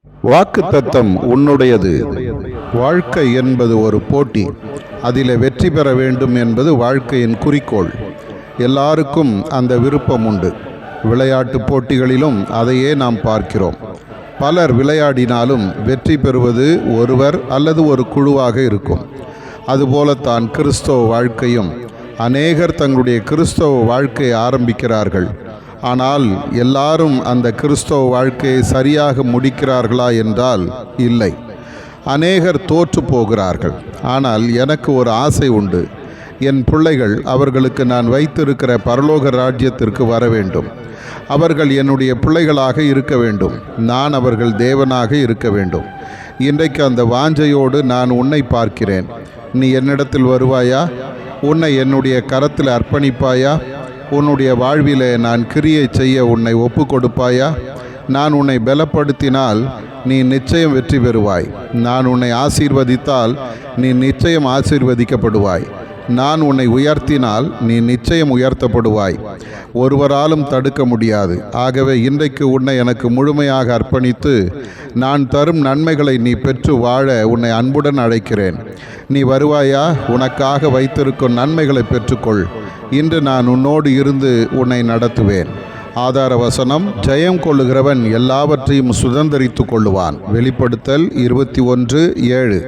வாக்குத்தத்தம் உன்னுடையது. வாழ்க்கை என்பது ஒரு போட்டி. அதில் வெற்றி பெற வேண்டும் என்பது வாழ்க்கையின் குறிக்கோள். எல்லாருக்கும் அந்த விருப்பம் உண்டு. விளையாட்டு போட்டிகளிலும் அதையே நாம் பார்க்கிறோம். பலர் விளையாடினாலும் வெற்றி பெறுவது ஒருவர் அல்லது ஒரு குழுவாக இருக்கும். அதுபோலத்தான் கிறிஸ்தவ வாழ்க்கையும். அநேகர் தங்களுடைய கிறிஸ்தவ வாழ்க்கையை ஆரம்பிக்கிறார்கள். ஆனால் எல்லாரும் அந்த கிறிஸ்தவ வாழ்க்கையை சரியாக முடிக்கிறார்களா என்றால் இல்லை. அநேகர் தோற்று போகிறார்கள். ஆனால் எனக்கு ஒரு ஆசை உண்டு. என் பிள்ளைகள் அவர்களுக்கு நான் வைத்திருக்கிற பரலோக ராஜ்யத்திற்கு வர வேண்டும். அவர்கள் என்னுடைய பிள்ளைகளாக இருக்க வேண்டும். நான் அவர்கள் தேவனாக இருக்க வேண்டும். இன்றைக்கு அந்த வாஞ்சையோடு நான் உன்னை பார்க்கிறேன். நீ என்னிடத்தில் வருவாயா? உன்னை என்னுடைய கரத்தில் அர்ப்பணிப்பாயா? உன்னுடைய வாழ்விலே நான் கிரியை செய்ய உன்னை ஒப்பு கொடுப்பாயா? நான் உன்னை பலப்படுத்தினால் நீ நிச்சயம் வெற்றி பெறுவாய். நான் உன்னை ஆசீர்வதித்தால் நீ நிச்சயம் ஆசீர்வதிக்கப்படுவாய். நான் உன்னை உயர்த்தினால் நீ நிச்சயம் உயர்த்தப்படுவாய். ஒருவராலும் தடுக்க முடியாது. ஆகவே இன்றைக்கு உன்னை எனக்கு முழுமையாக அர்ப்பணித்து நான் தரும் நன்மைகளை நீ பெற்று வாழ உன்னை அன்புடன் அழைக்கிறேன். நீ வருவாயா? உனக்காக வைத்திருக்கும் நன்மைகளை பெற்றுக்கொள். இன்று நான் உன்னோடு இருந்து உன்னை நடத்துவேன். ஆதார வசனம்: ஜெயம் கொள்ளுகிறவன் எல்லாவற்றையும் சுதந்தரித்து கொள்ளுவான். வெளிப்படுத்தல் 21:7.